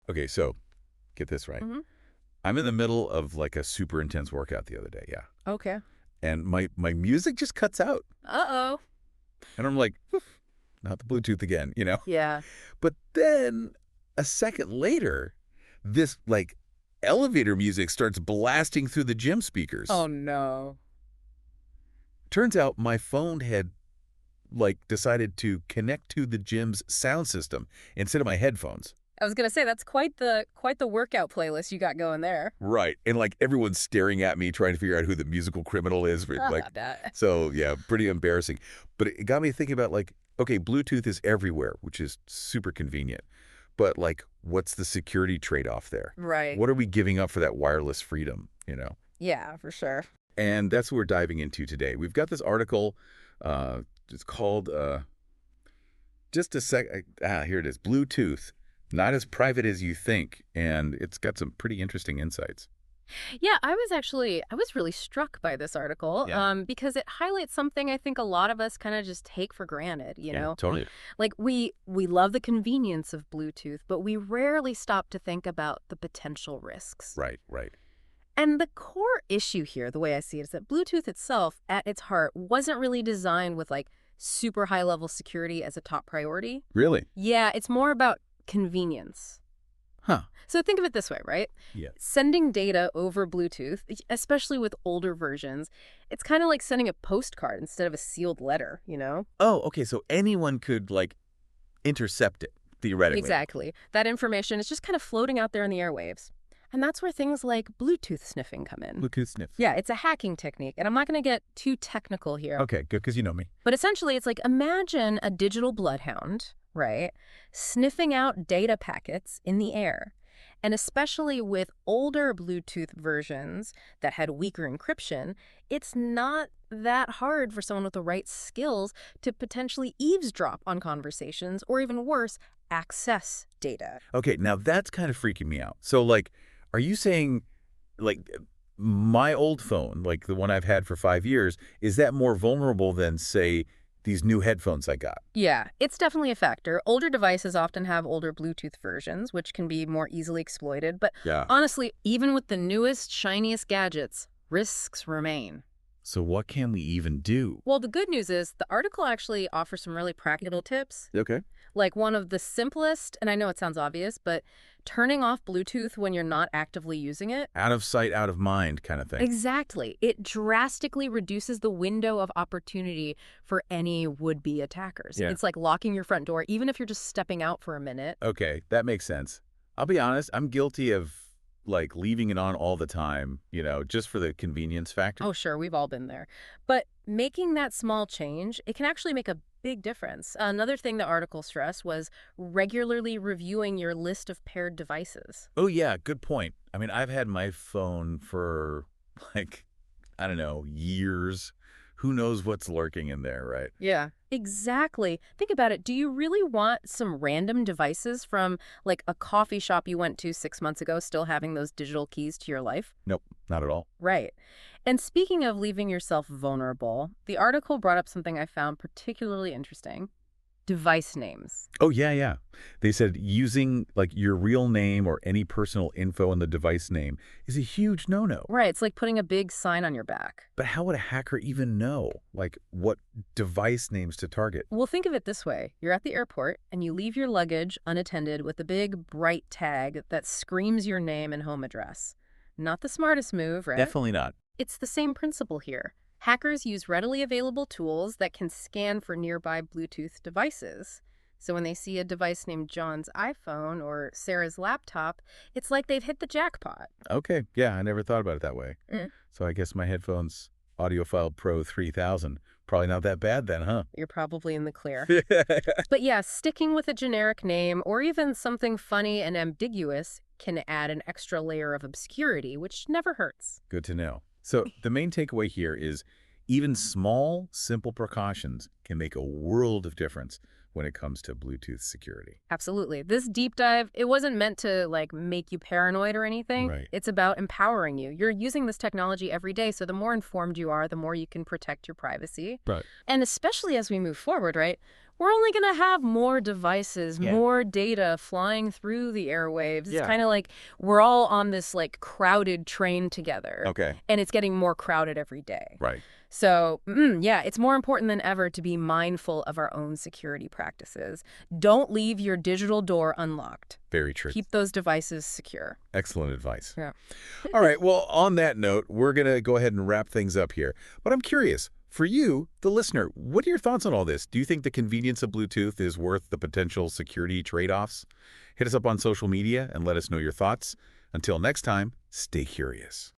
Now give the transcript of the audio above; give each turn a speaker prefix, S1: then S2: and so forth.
S1: Okay, so get this right.
S2: Hmm.
S1: I'm in the middle of like a super intense workout the other day, yeah.
S2: Okay.
S1: And my music just cuts out.
S2: Uh-oh.
S1: And I'm like, "Oof, not the Bluetooth again, you know?
S2: Yeah.
S1: But then a second later, this like elevator music starts blasting through the gym speakers.
S2: Oh, no.
S1: Turns out my phone had like decided to connect to the gym's sound system instead of my headphones.
S2: I was gonna say that's quite the workout playlist you got going there.
S1: Right. And like everyone's staring at me trying to figure out who the musical criminal is. Like,
S2: I bet.
S1: so yeah, pretty embarrassing. But it got me thinking about like, okay, Bluetooth is everywhere, which is super convenient. But like, what's the security trade-off there?
S2: Right.
S1: What are we giving up for that wireless freedom, you know?
S2: Yeah, for sure.
S1: And that's what we're diving into today. We've got this article. It's called just a sec. Here it is. Bluetooth, not as private as you think, and it's got some pretty interesting insights.
S2: Yeah, I was really struck by this article,
S1: Yeah.
S2: because it highlights something I think a lot of us kind of just take for granted, you
S1: Yeah,
S2: know?
S1: totally.
S2: Like we love the convenience of Bluetooth, but we rarely stop to think about the potential risks.
S1: Right, right.
S2: And the core issue here, the way I see it, is that Bluetooth itself, at its heart, wasn't really designed with like super high level security as a top priority.
S1: Really?
S2: Yeah, it's more about convenience.
S1: Huh.
S2: So think of it this way, right?
S1: Yeah.
S2: Sending data over Bluetooth, especially with older versions, it's kind of like sending a postcard instead of a sealed letter, you know?
S1: Oh, okay. So anyone could like intercept it theoretically.
S2: Exactly. That information is just kind of floating out there in the airwaves. And that's where things like Bluetooth sniffing come in.
S1: Bluetooth sniff.
S2: Yeah, it's a hacking technique, and I'm not going to get too technical here.
S1: Okay, good, because you know me.
S2: But essentially, it's like imagine a digital bloodhound, right, sniffing out data packets in the air. And especially with older Bluetooth versions that had weaker encryption, it's not that hard for someone with the right skills to potentially eavesdrop on conversations or even worse, access data.
S1: Okay, now that's kind of freaking me out. So like, are you saying like my old phone, like the one I've had for 5 years, is that more vulnerable than say these new headphones I got?
S2: Yeah, it's definitely a factor. Older devices often have older Bluetooth versions, which can be more easily exploited. But
S1: Yeah.
S2: honestly, even with the newest, shiniest gadgets, risks remain.
S1: So what can we even do?
S2: Well, the good news is the article actually offers some really practical tips.
S1: Okay.
S2: Like one of the simplest, and I know it sounds obvious, but turning off Bluetooth when you're not actively using it.
S1: Out of sight, out of mind kind of thing.
S2: Exactly. It drastically reduces the window of opportunity for any would-be attackers.
S1: Yeah.
S2: It's like locking your front door, even if you're just stepping out for a minute.
S1: Okay, that makes sense. I'll be honest, I'm guilty of like leaving it on all the time, you know, just for the convenience factor.
S2: Oh, sure, we've all been there. But making that small change, it can actually make a big difference. Another thing the article stressed was regularly reviewing your list of paired devices.
S1: Oh yeah, good point. I mean, I've had my phone for like, I don't know, years. Who knows what's lurking in there, right?
S2: Yeah. Exactly. Think about it. Do you really want some random devices from like a coffee shop you went to 6 months ago still having those digital keys to your life?
S1: Nope, not at all.
S2: Right. And speaking of leaving yourself vulnerable, the article brought up something I found particularly interesting. Device names.
S1: Oh yeah, yeah. They said using like your real name or any personal info in the device name is a huge no-no.
S2: Right. It's like putting a big sign on your back.
S1: But how would a hacker even know like what device names to target?
S2: Well, think of it this way. You're at the airport and you leave your luggage unattended with a big, bright tag that screams your name and home address. Not the smartest move, right?
S1: Definitely not.
S2: It's the same principle here. Hackers use readily available tools that can scan for nearby Bluetooth devices. So when they see a device named John's iPhone or Sarah's laptop, it's like they've hit the jackpot.
S1: Okay, yeah, I never thought about it that way.
S2: Mm.
S1: So I guess my headphones Audiophile Pro 3000, probably not that bad then, huh?
S2: You're probably in the clear. But yeah, sticking with a generic name or even something funny and ambiguous can add an extra layer of obscurity, which never hurts.
S1: Good to know. So the main takeaway here is even small, simple precautions can make a world of difference when it comes to Bluetooth security.
S2: Absolutely. This deep dive, it wasn't meant to like make you paranoid or anything.
S1: Right.
S2: It's about empowering you. You're using this technology every day, so the more informed you are, the more you can protect your privacy.
S1: Right.
S2: And especially as we move forward, right? we're only going to have more devices,
S3: Yeah.
S2: more data flying through the airwaves. It's
S3: Yeah.
S2: kind of like we're all on this like crowded train together.
S1: Okay.
S2: And it's getting more crowded every day.
S1: Right.
S2: So, yeah, it's more important than ever to be mindful of our own security practices. Don't leave your digital door unlocked.
S1: Very true.
S2: Keep those devices secure.
S1: Excellent advice.
S2: Yeah.
S1: All right. Well, on that note, we're going to go ahead and wrap things up here. But I'm curious, for you, the listener, what are your thoughts on all this? Do you think the convenience of Bluetooth is worth the potential security trade-offs? Hit us up on social media and let us know your thoughts. Until next time, stay curious.